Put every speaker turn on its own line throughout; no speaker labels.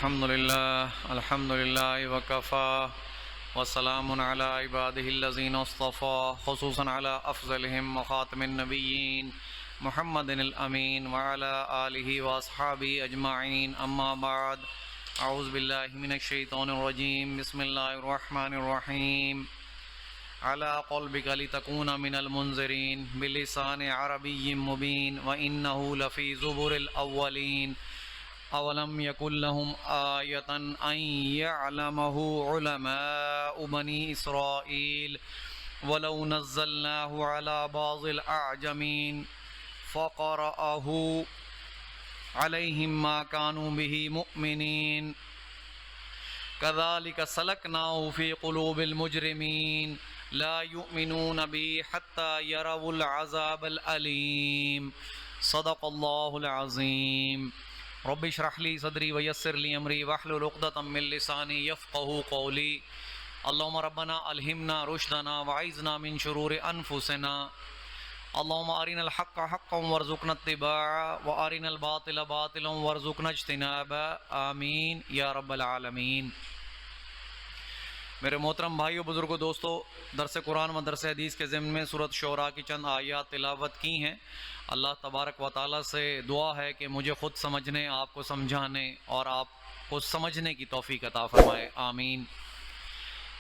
الحمد لله وكفى وسلام على عباده الذين اصطفى خصوصا على أفضلهم وخاتم النبيين محمد الأمين وعلى آله وأصحابه أجمعين أما بعد أعوذ بالله من الشيطان الرجيم بسم الله الرحمن الرحيم على قلبك لتكون من المنذرين بلسان عربي مبين وإنه لفي زبر الأولين اولم یکن لهم آیۃ ان یعلمہ علماء بنی اسرائیل ولو نزلناه على بعض الاعجمین فقرأه علیہم ما كانوا به مؤمنین كذلك سلكناه في قلوب المجرمين لا يؤمنون به حتى يروا العذاب الأليم صدق الله العظيم رب اشرح لي صدري ويسر لي امري واحلل عقدة من لساني يفقهوا قولي اللهم ربنا الهمنا رشدنا وعذنا من شرور انفسنا اللهم ارنا الحق حقا وارزقنا اتباعه وارنا الباطل باطلا وارزقنا اجتنابه آمین یا رب العالمین۔ میرے محترم بھائیو، بزرگوں، دوستو، درس قرآن و درس حدیث کے ضمن میں سورۃ شعراء کی چند آیات تلاوت کی ہیں۔ اللہ تبارک و تعالیٰ سے دعا ہے کہ مجھے خود سمجھنے، آپ کو سمجھانے اور آپ کو سمجھنے کی توفیق عطا فرمائے، آمین۔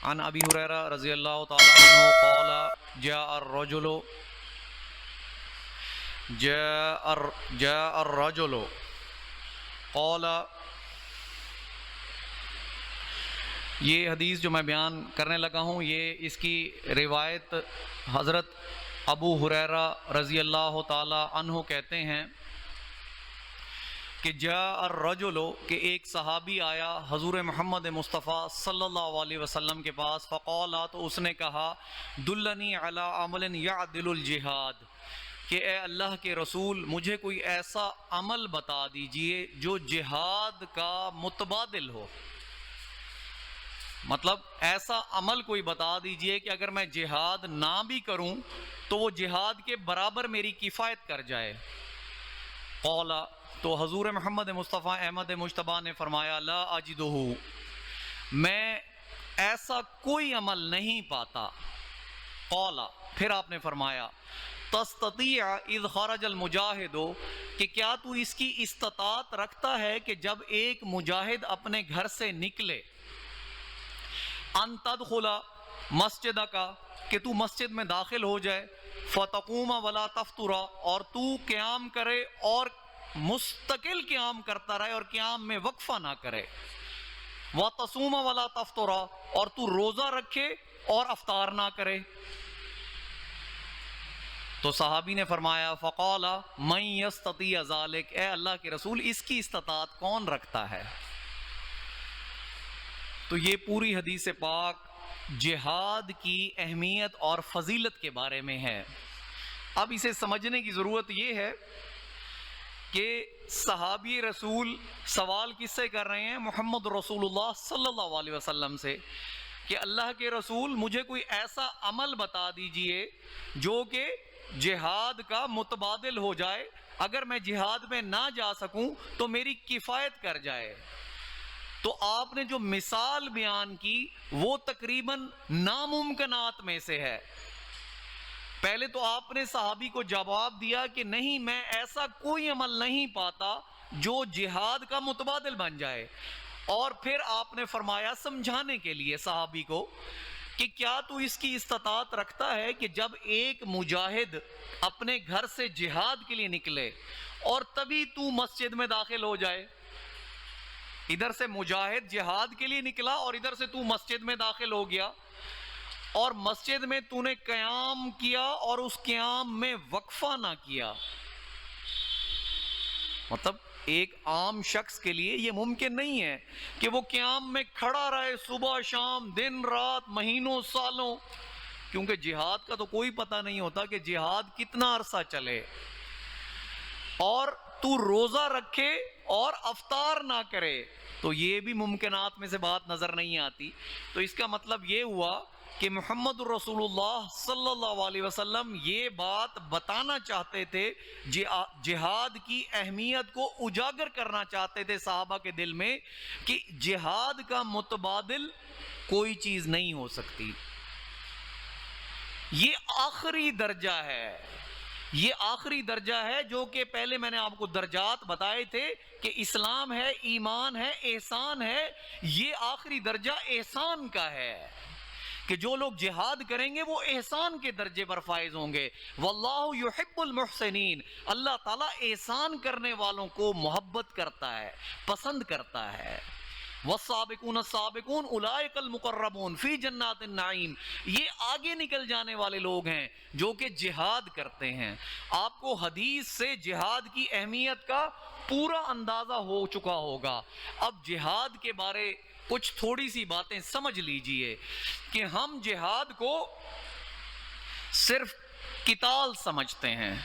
عن ابی ہریرہ رضی اللہ تعالیٰ عنہ قال جاء الرجل قال، یہ حدیث جو میں بیان کرنے لگا ہوں یہ اس کی روایت حضرت ابو ہریرہ رضی اللہ تعالی عنہ کہتے ہیں کہ جاء الرجل، کہ ایک صحابی آیا حضور محمد مصطفیٰ صلی اللہ علیہ وسلم کے پاس، فقال، تو اس نے کہا، دلنی علی عمل یعدل الجہاد، کہ اے اللہ کے رسول مجھے کوئی ایسا عمل بتا دیجئے جو جہاد کا متبادل ہو۔ مطلب ایسا عمل کوئی بتا دیجئے کہ اگر میں جہاد نہ بھی کروں تو وہ جہاد کے برابر میری کفایت کر جائے۔ قال، تو حضور محمد مصطفیٰ احمد مجتبیٰ نے فرمایا، لا اجدہ، میں ایسا کوئی عمل نہیں پاتا۔ قال، پھر آپ نے فرمایا، تستطیع اذ خرج المجاہد، کہ کیا تو اس کی استطاعت رکھتا ہے کہ جب ایک مجاہد اپنے گھر سے نکلے، ان تدخل مسجد کا، کہ تو مسجد میں داخل ہو جائے، فتقوم ولا تفتر، اور تو قیام کرے اور مستقل قیام کرتا رہے اور قیام میں وقفہ نہ کرے، وتصوم ولا تفتر، اور تو روزہ رکھے اور افطار نہ کرے۔ تو صحابی نے فرمایا، فقال من یستطیع ذلک، اے اللہ کے رسول اس کی استطاعت کون رکھتا ہے؟ تو یہ پوری حدیث پاک جہاد کی اہمیت اور فضیلت کے بارے میں ہے۔ اب اسے سمجھنے کی ضرورت یہ ہے کہ صحابی رسول سوال کس سے کر رہے ہیں؟ محمد رسول اللہ صلی اللہ علیہ وسلم سے، کہ اللہ کے رسول مجھے کوئی ایسا عمل بتا دیجئے جو کہ جہاد کا متبادل ہو جائے، اگر میں جہاد میں نہ جا سکوں تو میری کفایت کر جائے۔ تو آپ نے جو مثال بیان کی وہ تقریباً ناممکنات میں سے ہے۔ پہلے تو آپ نے صحابی کو جواب دیا کہ نہیں، میں ایسا کوئی عمل نہیں پاتا جو جہاد کا متبادل بن جائے، اور پھر آپ نے فرمایا سمجھانے کے لیے صحابی کو کہ کیا تو اس کی استطاعت رکھتا ہے کہ جب ایک مجاہد اپنے گھر سے جہاد کے لیے نکلے اور تبھی تو مسجد میں داخل ہو جائے۔ ادھر سے مجاہد جہاد کے لیے نکلا اور ادھر سے تو مسجد میں داخل ہو گیا، اور مسجد میں تو نے قیام کیا اور اس قیام میں وقفہ نہ کیا۔ مطلب ایک عام شخص کے لیے یہ ممکن نہیں ہے کہ وہ قیام میں کھڑا رہے صبح شام، دن رات، مہینوں سالوں، کیونکہ جہاد کا تو کوئی پتہ نہیں ہوتا کہ جہاد کتنا عرصہ چلے، اور تو روزہ رکھے اور افطار نہ کرے، تو یہ بھی ممکنات میں سے بات نظر نہیں آتی۔ تو اس کا مطلب یہ ہوا کہ محمد رسول اللہ صلی اللہ علیہ وسلم یہ بات بتانا چاہتے تھے، جہاد کی اہمیت کو اجاگر کرنا چاہتے تھے صحابہ کے دل میں، کہ جہاد کا متبادل کوئی چیز نہیں ہو سکتی، یہ آخری درجہ ہے، یہ آخری درجہ ہے، جو کہ پہلے میں نے آپ کو درجات بتائے تھے کہ اسلام ہے، ایمان ہے، احسان ہے، یہ آخری درجہ احسان کا ہے، کہ جو لوگ جہاد کریں گے وہ احسان کے درجے پر فائز ہوں گے۔ واللہ یحب المحسنین، اللہ تعالیٰ احسان کرنے والوں کو محبت کرتا ہے، پسند کرتا ہے۔ والسابقون السابقون اولئک المقربون فی جنات النعیم، یہ آگے نکل جانے والے لوگ ہیں جو کہ جہاد کرتے ہیں۔ آپ کو حدیث سے جہاد کی اہمیت کا پورا اندازہ ہو چکا ہوگا۔ اب جہاد کے بارے کچھ تھوڑی سی باتیں سمجھ لیجئے کہ ہم جہاد کو صرف قتال سمجھتے ہیں،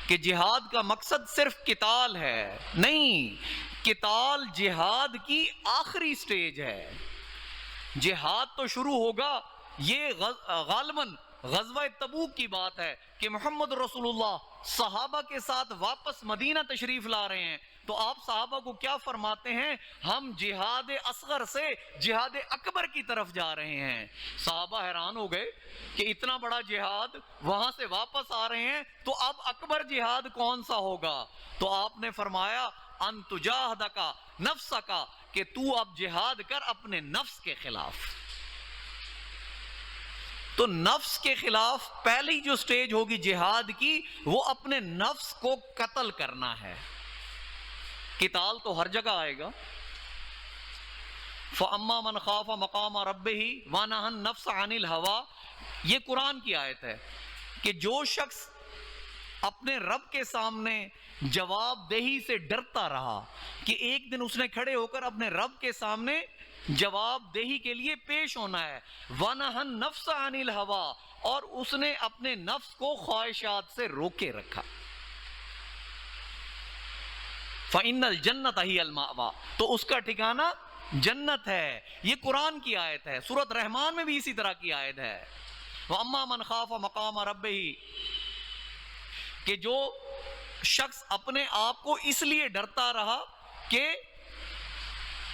کہ جہاد کا مقصد صرف قتال ہے، نہیں، قتال جہاد کی آخری سٹیج ہے۔ جہاد تو شروع ہوگا، یہ غالباً غزوہ تبوک کی بات ہے کہ محمد رسول اللہ صحابہ کے ساتھ واپس مدینہ تشریف لا رہے ہیں، تو آپ صحابہ کو کیا فرماتے ہیں؟ ہم جہاد اصغر سے جہاد اکبر کی طرف جا رہے ہیں۔ صحابہ حیران ہو گئے کہ اتنا بڑا جہاد، وہاں سے واپس آ رہے ہیں، تو اب اکبر جہاد کون سا ہوگا؟ تو آپ نے فرمایا ان تجاہدک نفسک، کہ تو اب جہاد کر اپنے نفس کے خلاف۔ تو نفس کے خلاف پہلی جو سٹیج ہوگی جہاد کی، وہ اپنے نفس کو قتل کرنا ہے۔ قتال تو ہر جگہ آئے گا۔ فَأَمَّا مَنْ خَافَ مَقَامَ رَبِّهِ وَنَهَى النَّفْسَ عَنِ الْهَوَىٰ، یہ قرآن کی آیت ہے کہ جو شخص اپنے رب کے سامنے جواب دہی سے ڈرتا رہا، کہ ایک دن اس نے کھڑے ہو کر اپنے رب کے سامنے جواب دہی کے لیے پیش ہونا ہے، وَنَهَى النَّفْسَ عَنِ الْهَوَىٰ، اور اس نے اپنے نفس کو خواہشات سے روکے رکھا، فَإِنَّ الْجَنَّةَ هِيَ الْمَأْوَىٰ، تو اس کا ٹھکانہ جنت ہے۔ یہ قرآن کی آیت ہے، سورۃ رحمان میں بھی اسی طرح کی آیت ہے، وَأَمَّا مَنْ خَافَ مَقَامَ رَبِّهِ، کہ جو شخص اپنے آپ کو اس لیے ڈرتا رہا کہ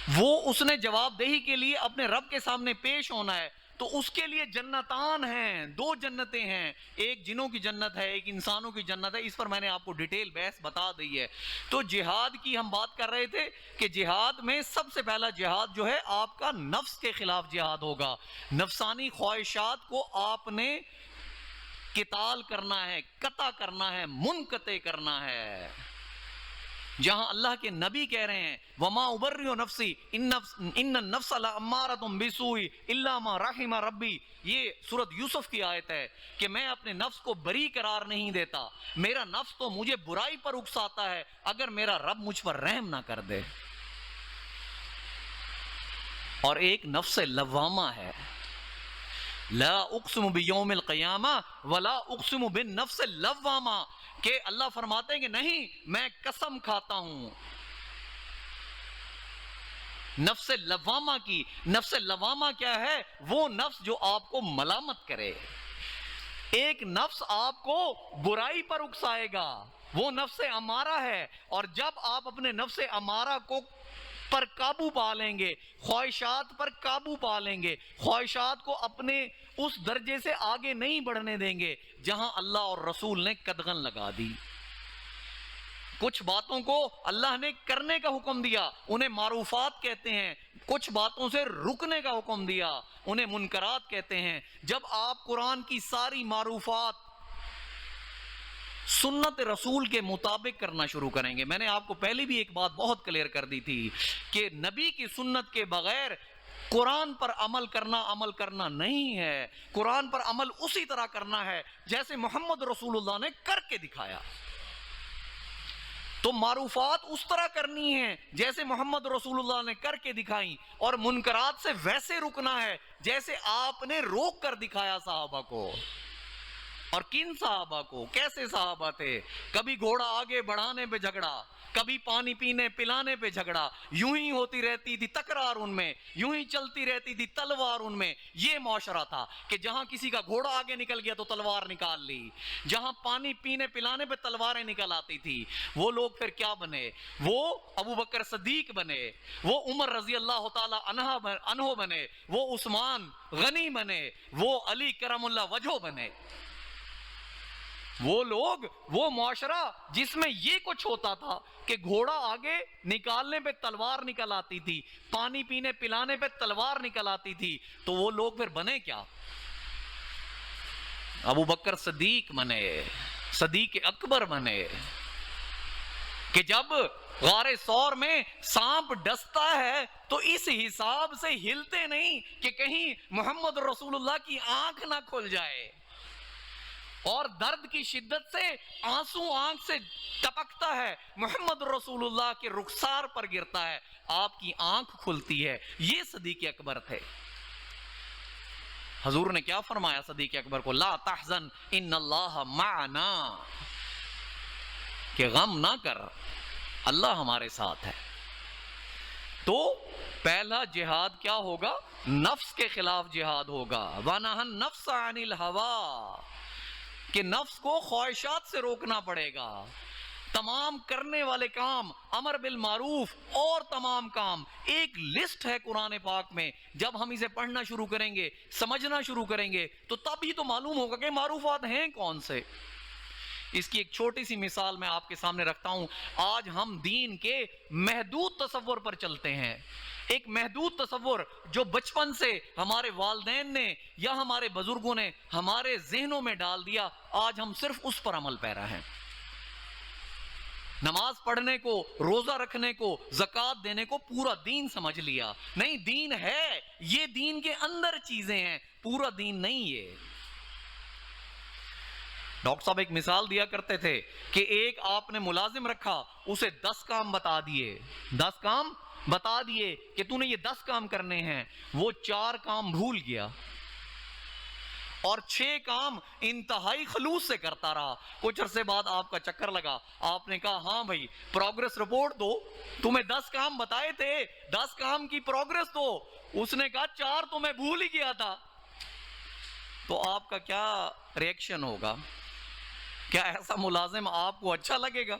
وہ اس نے جواب دہی کے لیے اپنے رب کے سامنے پیش ہونا ہے، تو اس کے لیے جنتان ہیں، دو جنتیں ہیں، ایک جنوں کی جنت ہے، ایک انسانوں کی جنت ہے۔ اس پر میں نے آپ کو ڈیٹیل بحث بتا دی ہے۔ تو جہاد کی ہم بات کر رہے تھے کہ جہاد میں سب سے پہلا جہاد جو ہے آپ کا نفس کے خلاف جہاد ہوگا، نفسانی خواہشات کو آپ نے قتال کرنا ہے، قطع کرنا ہے، منقطع کرنا ہے۔ جہاں اللہ کے نبی کہہ رہے ہیں وَمَا أُبَرِّئُ نَفْسِي إِنَّ النَّفْسَ لَأَمَّارَةٌ بِالسُّوءِ إِلَّا مَا رَحِمَ رَبِّي، یہ سورۃ یوسف کی آیت ہے کہ میں اپنے نفس کو بری قرار نہیں دیتا، میرا نفس تو مجھے برائی پر اکساتا ہے اگر میرا رب مجھ پر رحم نہ کر دے۔ اور ایک نفس لوامہ ہے، لا اقسم بیوم القیامہ ولا اقسم بالنفس اللوامہ، کہ اللہ فرماتے ہیں کہ نہیں، میں قسم کھاتا ہوں نفس لوامہ کی۔ نفس لوامہ کیا ہے؟ وہ نفس جو آپ کو ملامت کرے، ایک نفس آپ کو برائی پر اکسائے گا، وہ نفس امارہ ہے، اور جب آپ اپنے نفس امارہ کو پر قابو پا لیں گے، خواہشات پر قابو پا لیں گے، خواہشات کو اپنے اس درجے سے آگے نہیں بڑھنے دیں گے جہاں اللہ اور رسول نے قدغن لگا دی۔ کچھ باتوں کو اللہ نے کرنے کا حکم دیا، انہیں معروفات کہتے ہیں، کچھ باتوں سے رکنے کا حکم دیا، انہیں منکرات کہتے ہیں۔ جب آپ قرآن کی ساری معروفات سنت رسول کے مطابق کرنا شروع کریں گے، میں نے آپ کو پہلے بھی ایک بات بہت کلیئر کر دی تھی کہ نبی کی سنت کے بغیر قرآن پر عمل کرنا نہیں ہے، قرآن پر عمل اسی طرح کرنا ہے جیسے محمد رسول اللہ نے کر کے دکھایا۔ تو معروفات اس طرح کرنی ہے جیسے محمد رسول اللہ نے کر کے دکھائیں، اور منکرات سے ویسے رکنا ہے جیسے آپ نے روک کر دکھایا صحابہ کو۔ اور کن صحابہ کو؟ کیسے صحابہ تھے؟ کبھی گھوڑا آگے بڑھانے پہ جھگڑا، کبھی پانی پینے پلانے پہ جھگڑا، یوں ہی ہوتی رہتی تھی تکرار ان میں، یوں ہی چلتی رہتی تھی تلوار ان میں۔ یہ معاشرہ تھا کہ جہاں کسی کا گھوڑا آگے نکل گیا تو تلوار نکال لی، جہاں پانی پینے پلانے پہ تلواریں نکل آتی تھی۔ وہ لوگ پھر کیا بنے؟ وہ ابو بکر صدیق بنے، وہ عمر رضی اللہ تعالی عنہ بنے، وہ عثمان غنی بنے، وہ علی کرم اللہ وجہہ بنے۔ وہ لوگ، وہ معاشرہ جس میں یہ کچھ ہوتا تھا کہ گھوڑا آگے نکالنے پہ تلوار نکل آتی تھی، پانی پینے پلانے پہ تلوار نکل آتی تھی، تو وہ لوگ پھر بنے کیا؟ ابو بکر صدیق بنے، صدیق اکبر بنے، کہ جب غار ثور میں سانپ ڈستا ہے تو اس حساب سے ہلتے نہیں کہ کہیں محمد رسول اللہ کی آنکھ نہ کھل جائے، اور درد کی شدت سے آنسو آنکھ سے ٹپکتا ہے، محمد رسول اللہ کے رخسار پر گرتا ہے، آپ کی آنکھ کھلتی ہے۔ یہ صدیق اکبر تھے۔ حضور نے کیا فرمایا صدیق اکبر کو؟ لا تحزن ان اللہ معنا، کہ غم نہ کر، اللہ ہمارے ساتھ ہے۔ تو پہلا جہاد کیا ہوگا؟ نفس کے خلاف جہاد ہوگا۔ وَنَهَا النَّفْسَ عَنِ الْهَوَىٰ، کہ نفس کو خواہشات سے روکنا پڑے گا۔ تمام کرنے والے کام، امر بالمعروف اور تمام کام، ایک لسٹ ہے قرآن پاک میں۔ جب ہم اسے پڑھنا شروع کریں گے، سمجھنا شروع کریں گے، تو تب ہی تو معلوم ہوگا کہ معروفات ہیں کون سے۔ اس کی ایک چھوٹی سی مثال میں آپ کے سامنے رکھتا ہوں۔ آج ہم دین کے محدود تصور پر چلتے ہیں، ایک محدود تصور جو بچپن سے ہمارے والدین نے یا ہمارے بزرگوں نے ہمارے ذہنوں میں ڈال دیا، آج ہم صرف اس پر عمل پیرا ہیں۔ نماز پڑھنے کو، روزہ رکھنے کو، زکوٰۃ دینے کو پورا دین سمجھ لیا۔ نہیں، دین ہے، یہ دین کے اندر چیزیں ہیں، پورا دین نہیں یہ۔ ڈاکٹر صاحب ایک مثال دیا کرتے تھے کہ ایک آپ نے ملازم رکھا، اسے 10 کام بتا دیے، 10 کام بتا دیے کہ تو نے یہ 10 کام کرنے ہیں، وہ 4 کام بھول گیا اور 6 کام انتہائی خلوص سے کرتا رہا۔ کچھ عرصے بعد آپ کا چکر لگا، آپ نے کہا ہاں بھائی پروگریس رپورٹ دو، تمہیں 10 کام بتائے تھے، 10 کام کی پروگریس دو۔ اس نے کہا 4 تو میں بھول ہی گیا تھا۔ تو آپ کا کیا ریئیکشن ہوگا؟ کیا ایسا ملازم آپ کو اچھا لگے گا؟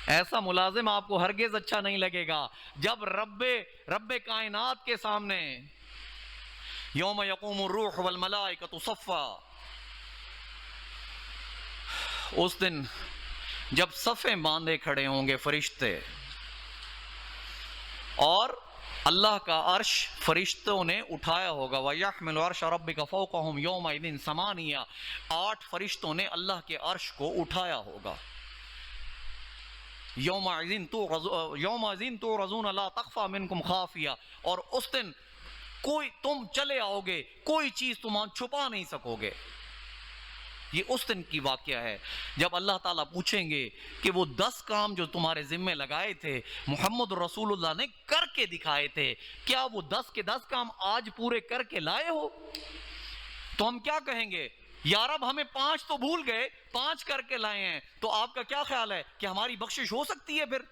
ایسا ملازم آپ کو ہرگز اچھا نہیں لگے گا۔ جب رب کائنات کے سامنے یوم یقوم الروح والملائکۃ صفا، اس دن جب صفیں باندھے کھڑے ہوں گے فرشتے، اور اللہ کا عرش فرشتوں نے اٹھایا ہوگا، وَيَحْمِلُ عَرْشَ رَبِّكَ فَوْقَهُمْ يَوْمَئِذٍ ثَمَانِيَةٌ، 8 فرشتوں نے اللہ کے عرش کو اٹھایا ہوگا۔ یومئذ تعرضون لا تخفى منکم خافیہ، اور اس دن کوئی، تم چلے آؤ گے، کوئی چیز تم چھپا نہیں سکو گے۔ یہ اس دن کی واقعہ ہے جب اللہ تعالیٰ پوچھیں گے کہ وہ 10 کام جو تمہارے ذمہ لگائے تھے، محمد رسول اللہ نے کر کے دکھائے تھے، کیا وہ 10 کے 10 کام آج پورے کر کے لائے ہو؟ تو ہم کیا کہیں گے؟ یا رب ہمیں 5 تو بھول گئے، 5 کر کے لائے ہیں۔ تو آپ کا کیا خیال ہے کہ ہماری بخشش ہو سکتی ہے؟ پھر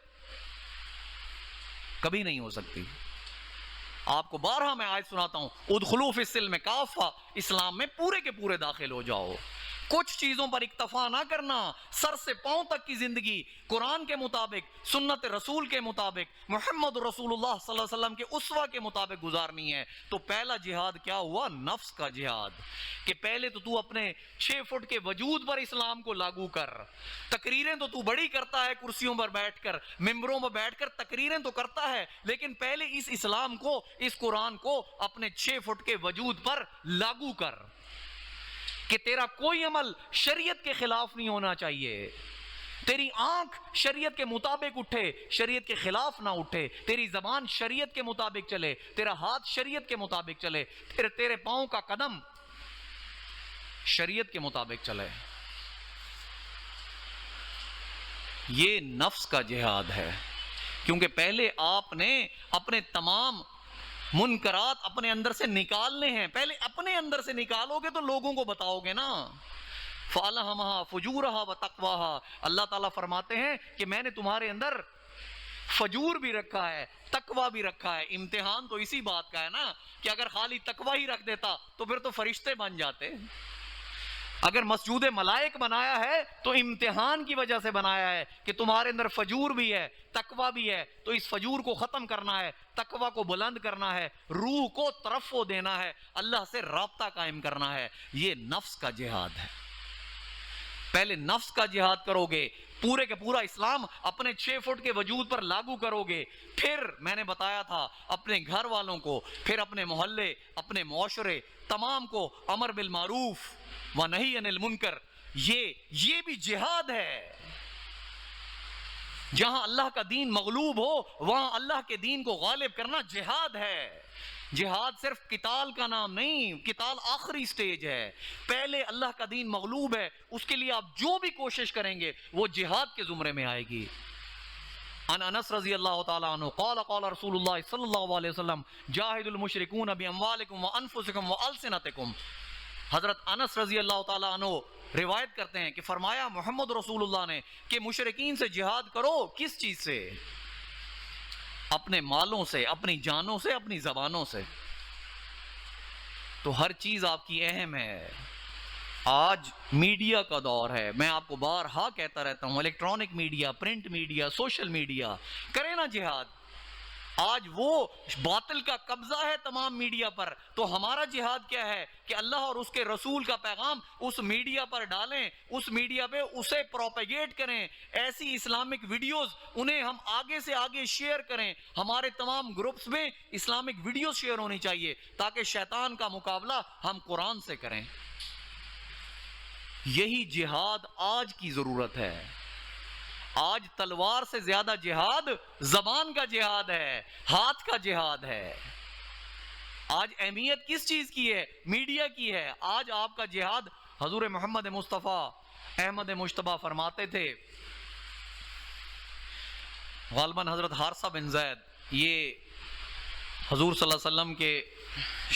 کبھی نہیں ہو سکتی۔ آپ کو بارہا میں آیت سناتا ہوں، ادخلوا فی السلم کافہ، اسلام میں پورے کے پورے داخل ہو جاؤ۔ کچھ چیزوں پر اکتفا نہ کرنا، سر سے پاؤں تک کی زندگی قرآن کے مطابق، سنت رسول کے مطابق، محمد رسول اللہ صلی اللہ علیہ وسلم کے اسوہ کے مطابق گزارنی ہے۔ تو پہلا جہاد کیا ہوا؟ نفس کا جہاد، کہ پہلے تو اپنے 6 فٹ کے وجود پر اسلام کو لاگو کر۔ تقریریں تو بڑی کرتا ہے، کرسیوں پر بیٹھ کر، ممبروں پر بیٹھ کر تقریریں تو کرتا ہے، لیکن پہلے اس اسلام کو، اس قرآن کو اپنے 6 فٹ کے وجود پر لاگو کر، کہ تیرا کوئی عمل شریعت کے خلاف نہیں ہونا چاہیے، تیری آنکھ شریعت کے مطابق اٹھے، شریعت کے خلاف نہ اٹھے، تیری زبان شریعت کے مطابق چلے، تیرا ہاتھ شریعت کے مطابق چلے، تیرے پاؤں کا قدم شریعت کے مطابق چلے۔ یہ نفس کا جہاد ہے، کیونکہ پہلے آپ نے اپنے تمام منکرات اپنے اندر سے نکالنے ہیں. پہلے اپنے اندر سے نکالو گے تو لوگوں کو بتاؤ گے نا. فَأَلْهَمَهَا فُجُورَهَا وَتَقْوَاهَا. اللہ تعالیٰ فرماتے ہیں کہ میں نے تمہارے اندر فجور بھی رکھا ہے, تقوی بھی رکھا ہے. امتحان تو اسی بات کا ہے نا کہ اگر خالی تقوی ہی رکھ دیتا تو پھر تو فرشتے بن جاتے. اگر مسجود ملائک بنایا ہے تو امتحان کی وجہ سے بنایا ہے کہ تمہارے اندر فجور بھی ہے, تقوی بھی ہے, تو اس فجور کو ختم کرنا ہے, تقوی کو بلند کرنا ہے, روح کو ترفع دینا ہے, اللہ سے رابطہ قائم کرنا ہے. یہ نفس کا جہاد ہے. پہلے نفس کا جہاد کرو گے, پورے کے پورا اسلام اپنے 6 فٹ کے وجود پر لاگو کرو گے, پھر میں نے بتایا تھا اپنے گھر والوں کو, پھر اپنے محلے, اپنے معاشرے تمام کو امر بالمعروف و نہی عن المنکر. یہ بھی جہاد ہے. جہاں اللہ کا دین مغلوب ہو وہاں اللہ کے دین کو غالب کرنا جہاد ہے. جہاد صرف قتال کا نام نہیں, قتال آخری سٹیج ہے. پہلے اللہ کا دین مغلوب ہے, اس کے لیے آپ جو بھی کوشش کریں گے وہ جہاد کے زمرے میں آئے گی. ان انس رضی اللہ تعالیٰ عنہ قال قال رسول اللہ صلی اللہ علیہ وسلم جاہد المشرکون باموالکم وانفسکم والسنتکم. حضرت انس رضی اللہ تعالیٰ عنہ روایت کرتے ہیں کہ فرمایا محمد رسول اللہ نے کہ مشرکین سے جہاد کرو. کس چیز سے؟ اپنے مالوں سے, اپنی جانوں سے, اپنی زبانوں سے. تو ہر چیز آپ کی اہم ہے. آج میڈیا کا دور ہے, میں آپ کو بارہا کہتا رہتا ہوں, electronic media, print media, social media, کرے نا جہاد. آج وہ باطل کا قبضہ ہے تمام میڈیا پر, تو ہمارا جہاد کیا ہے کہ اللہ اور اس کے رسول کا پیغام اس میڈیا پر ڈالیں, اس میڈیا پہ اسے پروپیگیٹ کریں. ایسی اسلامک ویڈیوز انہیں ہم آگے سے آگے شیئر کریں. ہمارے تمام گروپس میں اسلامک ویڈیوز شیئر ہونی چاہیے تاکہ شیطان کا مقابلہ ہم قرآن سے کریں. یہی جہاد آج کی ضرورت ہے. آج تلوار سے زیادہ جہاد زبان کا جہاد ہے, ہاتھ کا جہاد ہے. آج اہمیت کس چیز کی ہے؟ میڈیا کی ہے. آج آپ کا جہاد, حضور محمد مصطفیٰ احمد مجتبیٰ فرماتے تھے, غالباً حضرت حارثہ بن زید, یہ حضور صلی اللہ علیہ وسلم کے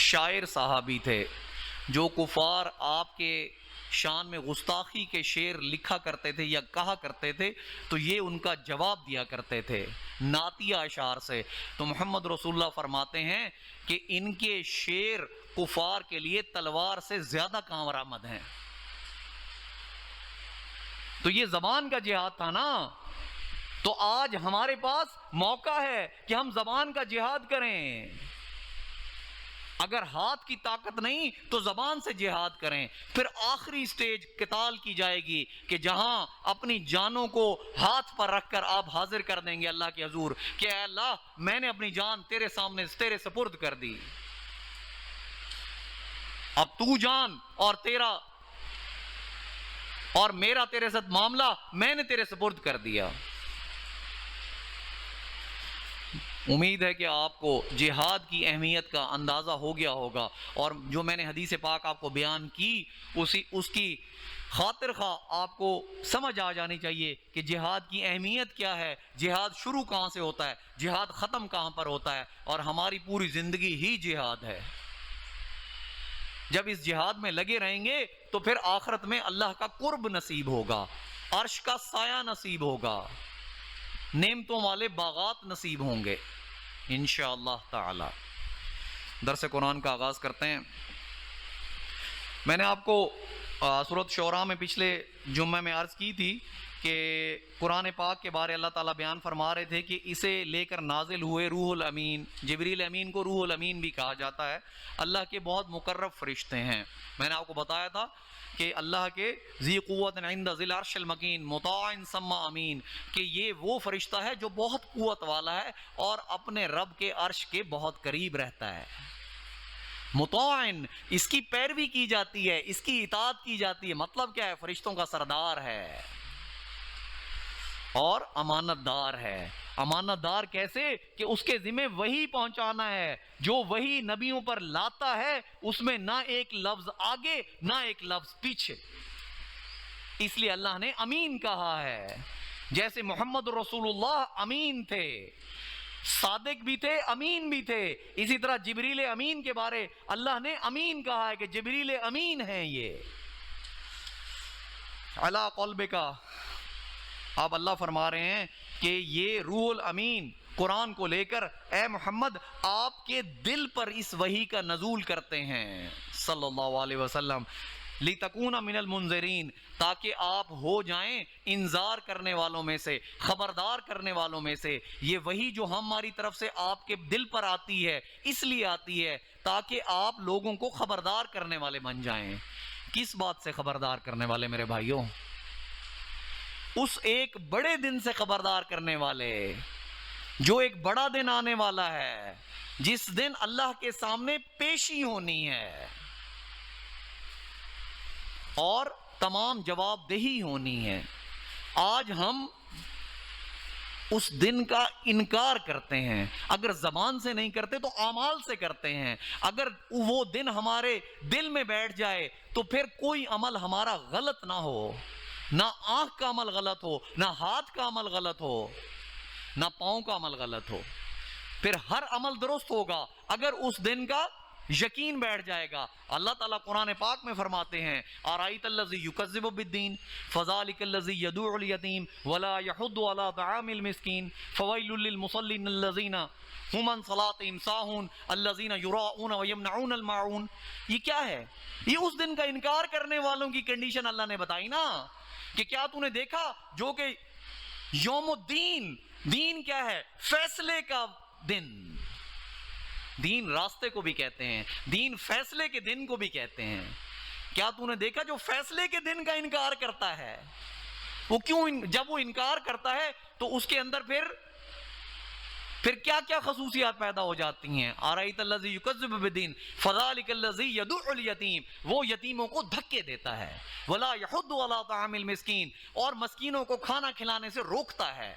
شاعر صحابی تھے جو کفار آپ کے شان میں گستاخی کے شعر لکھا کرتے تھے یا کہا کرتے تھے, تو یہ ان کا جواب دیا کرتے تھے نعتیہ اشعار سے. تو محمد رسول اللہ فرماتے ہیں کہ ان کے شعر کفار کے لیے تلوار سے زیادہ کارآمد ہیں. تو یہ زبان کا جہاد تھا نا. تو آج ہمارے پاس موقع ہے کہ ہم زبان کا جہاد کریں. اگر ہاتھ کی طاقت نہیں تو زبان سے جہاد کریں. پھر آخری سٹیج قتال کی جائے گی کہ جہاں اپنی جانوں کو ہاتھ پر رکھ کر آپ حاضر کر دیں گے اللہ کے حضور کہ اے اللہ میں نے اپنی جان تیرے سامنے تیرے سپرد کر دی, اب تو جان اور تیرا اور میرا تیرے ساتھ معاملہ میں نے تیرے سپرد کر دیا. امید ہے کہ آپ کو جہاد کی اہمیت کا اندازہ ہو گیا ہوگا, اور جو میں نے حدیث پاک آپ کو بیان کی اس کی خاطر خواہ آپ کو سمجھ آ جانی چاہیے کہ جہاد کی اہمیت کیا ہے, جہاد شروع کہاں سے ہوتا ہے, جہاد ختم کہاں پر ہوتا ہے, اور ہماری پوری زندگی ہی جہاد ہے. جب اس جہاد میں لگے رہیں گے تو پھر آخرت میں اللہ کا قرب نصیب ہوگا, عرش کا سایہ نصیب ہوگا, نعمتوں والے باغات نصیب ہوں گے انشاءاللہ تعالی. درس قرآن کا آغاز کرتے ہیں. میں نے آپ کو سورۃ شعراء میں پچھلے جمعہ میں عرض کی تھی کہ قرآن پاک کے بارے اللہ تعالیٰ بیان فرما رہے تھے کہ اسے لے کر نازل ہوئے روح الامین. جبریل امین کو روح الامین بھی کہا جاتا ہے, اللہ کے بہت مقرب فرشتے ہیں. میں نے آپ کو بتایا تھا کہ اللہ کے ذی قوت عند ذی العرش المکین مطاع ثم امین, کہ یہ وہ فرشتہ ہے جو بہت قوت والا ہے اور اپنے رب کے عرش کے بہت قریب رہتا ہے. مطاع, اس کی پیروی کی جاتی ہے, اس کی اطاعت کی جاتی ہے. مطلب کیا ہے؟ فرشتوں کا سردار ہے اور امانت دار ہے. امانت دار کیسے؟ کہ اس کے ذمہ وہی پہنچانا ہے جو وہی نبیوں پر لاتا ہے, اس میں نہ ایک لفظ آگے نہ ایک لفظ پیچھے. اس لیے اللہ نے امین کہا ہے. جیسے محمد رسول اللہ امین تھے, صادق بھی تھے، امین بھی تھے. اسی طرح جبریل امین کے بارے اللہ نے امین کہا ہے کہ جبریل امین ہیں یہ. علی قلبک، اب اللہ فرما رہے ہیں کہ یہ روح الامین قرآن کو لے کر اے محمد آپ کے دل پر اس وحی کا نزول کرتے ہیں صلی اللہ علیہ وسلم. لِتَكُونَ مِنَ الْمُنذِرِينَ، تاکہ آپ ہو جائیں انذار کرنے والوں میں سے، خبردار کرنے والوں میں سے. یہ وحی جو ہماری طرف سے آپ کے دل پر آتی ہے اس لیے آتی ہے تاکہ آپ لوگوں کو خبردار کرنے والے بن جائیں. کس بات سے خبردار کرنے والے میرے بھائیوں؟ اس ایک بڑے دن سے خبردار کرنے والے، جو ایک بڑا دن آنے والا ہے، جس دن اللہ کے سامنے پیشی ہونی ہے اور تمام جواب دہی ہونی ہے. آج ہم اس دن کا انکار کرتے ہیں. اگر زبان سے نہیں کرتے تو اعمال سے کرتے ہیں. اگر وہ دن ہمارے دل میں بیٹھ جائے تو پھر کوئی عمل ہمارا غلط نہ ہو، نہ آنکھ کا عمل غلط ہو، نہ ہاتھ کا عمل غلط ہو، نہ پاؤں کا عمل غلط ہو. پھر ہر عمل درست ہوگا اگر اس دن کا یقین بیٹھ جائے گا. اللہ تعالیٰ قرآن پاک میں فرماتے ہیں أَرَأَيْتَ الَّذِي يُكَذِّبُ بِالدِّينِ فَذَلِكَ الَّذِي يَدُعُّ الْيَتِيمَ وَلَا يَحُضُّ عَلَى طَعَامِ الْمِسْكِينِ فَوَيْلٌ لِّلْمُصَلِّينَ الَّذِينَ هُمْ عَنْ صَلَاتِهِمْ سَاهُونَ الَّذِينَ يُرَاءُونَ وَيَمْنَعُونَ الْمَاعُونَ. یہ کیا ہے؟ یہ اس دن کا انکار کرنے والوں کی کنڈیشن اللہ نے بتائی نا، کہ کیا تو نے دیکھا جو کہ یوم الدین، دین کیا ہے؟ فیصلے کا دن. دین راستے کو بھی کہتے ہیں، دین فیصلے کے دن کو بھی کہتے ہیں. کیا تو نے دیکھا جو فیصلے کے دن کا انکار کرتا ہے وہ کیوں جب وہ انکار کرتا ہے تو اس کے اندر پھر کیا کیا خصوصیات پیدا ہو جاتی ہیں؟ أَرَأَيْتَ الَّذِي يُكَذِّبُ بِالدِّينِ فَذَلِكَ الَّذِي يَدُعُّ الْيَتِيمَ، وہ یتیموں کو دھکے دیتا ہے. وَلَا يَحُضُّ عَلَى طَعَامِ الْمِسْكِينِ، اور مسکینوں کو کھانا کھلانے سے روکتا ہے.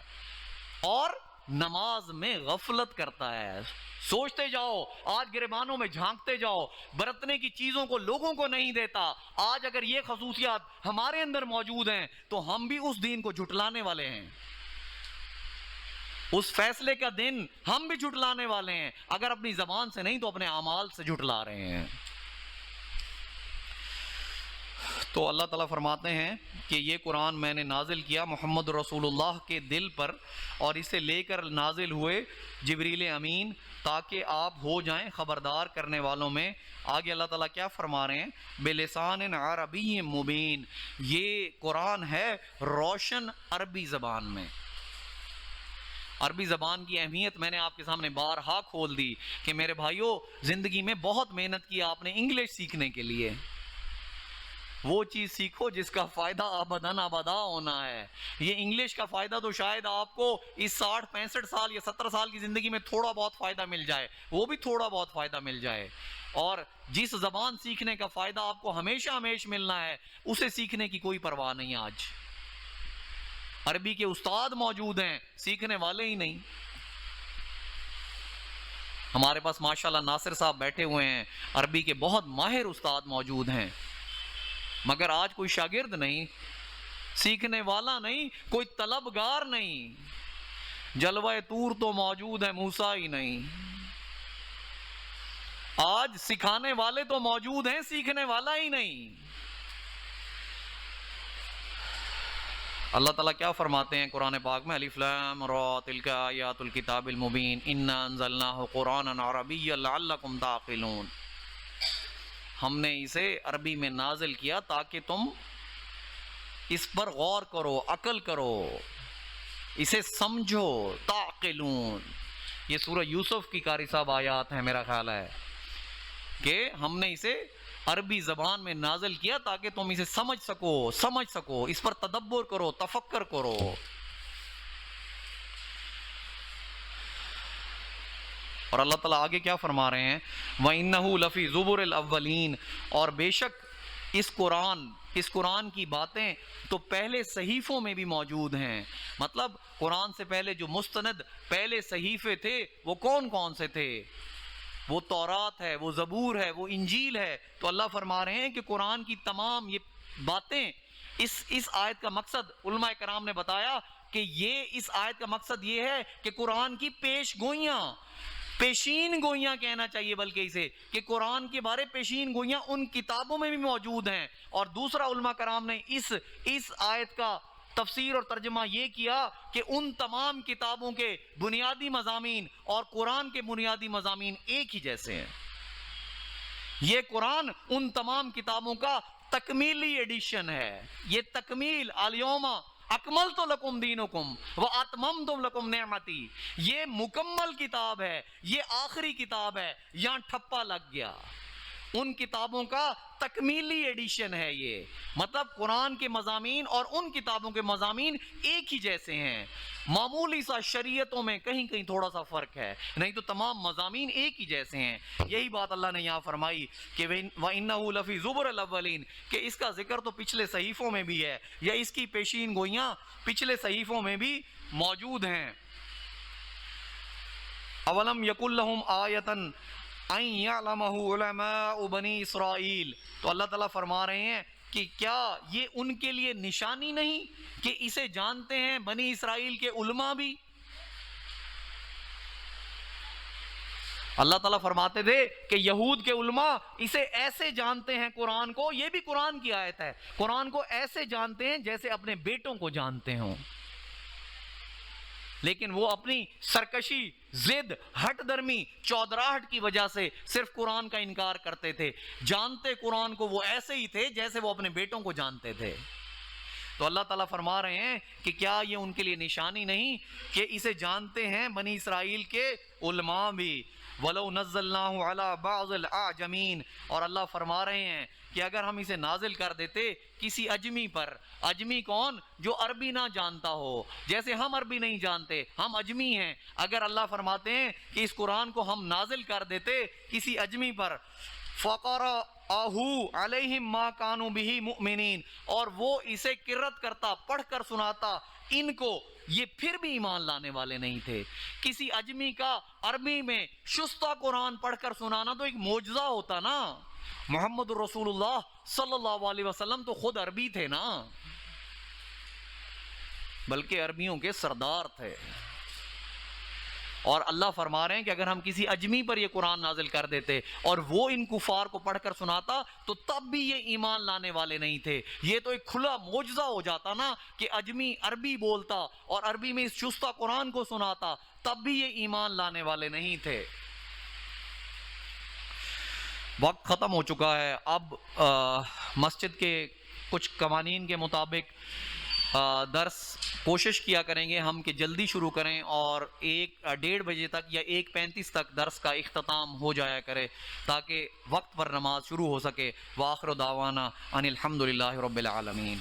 اور نماز میں غفلت کرتا ہے. سوچتے جاؤ، آج گریبانوں میں جھانکتے جاؤ، برتنے کی چیزوں کو لوگوں کو نہیں دیتا. آج اگر یہ خصوصیات ہمارے اندر موجود ہیں تو ہم بھی اس دین کو جھٹلانے والے ہیں. اس فیصلے کا دن ہم بھی جھٹلانے والے ہیں. اگر اپنی زبان سے نہیں تو اپنے اعمال سے جھٹلا رہے ہیں. تو اللہ تعالیٰ فرماتے ہیں کہ یہ قرآن میں نے نازل کیا محمد رسول اللہ کے دل پر، اور اسے لے کر نازل ہوئے جبریل امین تاکہ آپ ہو جائیں خبردار کرنے والوں میں. آگے اللہ تعالیٰ کیا فرما رہے ہیں؟ بلسان عربی مبین، یہ قرآن ہے روشن عربی زبان میں. عربی زبان کی اہمیت میں نے آپ کے سامنے بارہا کھول دی کہ میرے بھائیوں زندگی میں بہت محنت کی آپ نے انگلش سیکھنے کے لیے. وہ چیز سیکھو جس کا فائدہ ابداً ابدا ہونا ہے. یہ انگلش کا فائدہ تو شاید آپ کو اس 60-65 سال یا 70 سال کی زندگی میں تھوڑا بہت فائدہ مل جائے، وہ بھی تھوڑا بہت فائدہ مل جائے. اور جس زبان سیکھنے کا فائدہ آپ کو ہمیشہ ہمیشہ ملنا ہے اسے سیکھنے کی کوئی پرواہ نہیں. آج عربی کے استاد موجود ہیں، سیکھنے والے ہی نہیں. ہمارے پاس ماشاءاللہ ناصر صاحب بیٹھے ہوئے ہیں، عربی کے بہت ماہر استاد موجود ہیں، مگر آج کوئی شاگرد نہیں، سیکھنے والا نہیں، کوئی طلبگار نہیں. جلوہ طور تو موجود ہے، موسیٰ ہی نہیں. آج سکھانے والے تو موجود ہیں، سیکھنے والا ہی نہیں. اللہ تعالیٰ کیا فرماتے ہیں قرآن پاک میں؟ الف لام را تلک آیات الکتاب المبین انا انزلناہ قرآنا عربیا لعلکم تعقلون. ہم نے اسے عربی میں نازل کیا تاکہ تم اس پر غور کرو، عقل کرو، اسے سمجھو. تعقلون، یہ سورہ یوسف کی قاری صاحب آیات ہیں. میرا خیال ہے کہ ہم نے اسے عربی زبان میں نازل کیا تاکہ تم اسے سمجھ سکو، اس پر تدبر کرو، تفکر کرو. اور اللہ تعالیٰ آگے کیا فرما رہے ہیں؟ وَإِنَّهُ لَفِي زُبُرِ الْأَوَّلِينَ، اور بے شک اس قرآن کی باتیں تو پہلے صحیفوں میں بھی موجود ہیں. مطلب قرآن سے پہلے جو مستند پہلے صحیفے تھے وہ کون کون سے تھے؟ وہ تورات ہے، وہ زبور ہے، وہ انجیل ہے. تو اللہ فرما رہے ہیں کہ قرآن کی تمام یہ باتیں، اس آیت کا مقصد علماء کرام نے بتایا کہ یہ اس آیت کا مقصد یہ ہے کہ قرآن کی پیش گوئیاں، پیشین گوئیاں کہنا چاہیے بلکہ اسے، کہ قرآن کے بارے پیشین گوئیاں ان کتابوں میں بھی موجود ہیں۔ اور دوسرا علماء کرام نے اس آیت کا تفسیر اور ترجمہ یہ کیا کہ ان تمام کتابوں کے بنیادی مضامین اور قرآن کے بنیادی مضامین ایک ہی جیسے ہیں۔ یہ قرآن ان تمام کتابوں کا تکمیلی ایڈیشن ہے، یہ تکمیل، الیوم اکملت لکم دینکم واتممت لکم نعمتی، یہ مکمل کتاب ہے، یہ آخری کتاب ہے، یہاں ٹھپا لگ گیا۔ ان کتابوں کا تکمیلی ایڈیشن ہے یہ، مطلب قرآن کے مضامین اور ان کتابوں کے مضامین ایک ہی جیسے ہیں، معمولی سا شریعتوں میں کہیں کہیں تھوڑا سا فرق ہے، نہیں تو تمام مضامین ایک ہی جیسے ہیں۔ یہی بات اللہ نے یہاں فرمائی کہ وَإِنَّهُ لَفِي زُبُرِ الْأَوَّلِينَ، کہ اس کا ذکر تو پچھلے صحیفوں میں بھی ہے، یا اس کی پیشین گوئیاں پچھلے صحیفوں میں بھی موجود ہیں۔ اولم یکن لہم آیۃ ان یعلمہ علماء بنی اسرائیل، تو اللہ تعالیٰ فرما رہے ہیں کہ کیا یہ ان کے لیے نشانی نہیں کہ اسے جانتے ہیں بنی اسرائیل کے علماء بھی؟ اللہ تعالیٰ فرماتے تھے کہ یہود کے علماء اسے ایسے جانتے ہیں قرآن کو، یہ بھی قرآن کی آیت ہے، قرآن کو ایسے جانتے ہیں جیسے اپنے بیٹوں کو جانتے ہوں، لیکن وہ اپنی سرکشی، ضد، ہٹ درمی، چودراہٹ کی وجہ سے صرف قرآن کا انکار کرتے تھے، جانتے قرآن کو وہ ایسے ہی تھے جیسے وہ اپنے بیٹوں کو جانتے تھے۔ تو اللہ تعالیٰ فرما رہے ہیں کہ کیا یہ ان کے لیے نشانی نہیں کہ اسے جانتے ہیں بنی اسرائیل کے علماء بھی۔ وَلَوْ نَزَّلْنَاهُ عَلَى بَعْضِ الْأَعْجَمِينَ، اور اللہ فرما رہے ہیں کہ اگر ہم اسے نازل کر دیتے کسی اجمی پر، اجمی کون؟ جو عربی نہ جانتا ہو، جیسے ہم عربی نہیں جانتے، ہم اجمی ہیں، اگر اللہ فرماتے ہیں کہ اس قرآن کو ہم نازل کر دیتے کسی اجمی پر، فَقَرَأَهُ عَلَيْهِمْ مَا كَانُوا بِهِ مُؤْمِنِينَ، اور وہ اسے قرأت کرتا، پڑھ کر سناتا ان کو، یہ پھر بھی ایمان لانے والے نہیں تھے۔ کسی اجمی کا عربی میں شستہ قرآن پڑھ کر سنانا تو ایک معجزہ ہوتا نا، محمد رسول اللہ صلی اللہ علیہ وسلم تو خود عربی تھے نا، بلکہ عربیوں کے سردار تھے۔ اور اللہ فرما رہے ہیں کہ اگر ہم کسی اجمی پر یہ قرآن نازل کر دیتے اور وہ ان کفار کو پڑھ کر سناتا تو تب بھی یہ ایمان لانے والے نہیں تھے۔ یہ تو ایک کھلا معجزہ ہو جاتا نا کہ اجمی عربی بولتا اور عربی میں اس شستہ قرآن کو سناتا، تب بھی یہ ایمان لانے والے نہیں تھے۔ وقت ختم ہو چکا ہے، اب مسجد کے کچھ قوانین کے مطابق درس کوشش کیا کریں گے ہم کہ جلدی شروع کریں اور 1:30 بجے تک یا 1:35 تک درس کا اختتام ہو جایا کرے تاکہ وقت پر نماز شروع ہو سکے۔ وآخر دعوانا ان الحمدللہ رب العالمین۔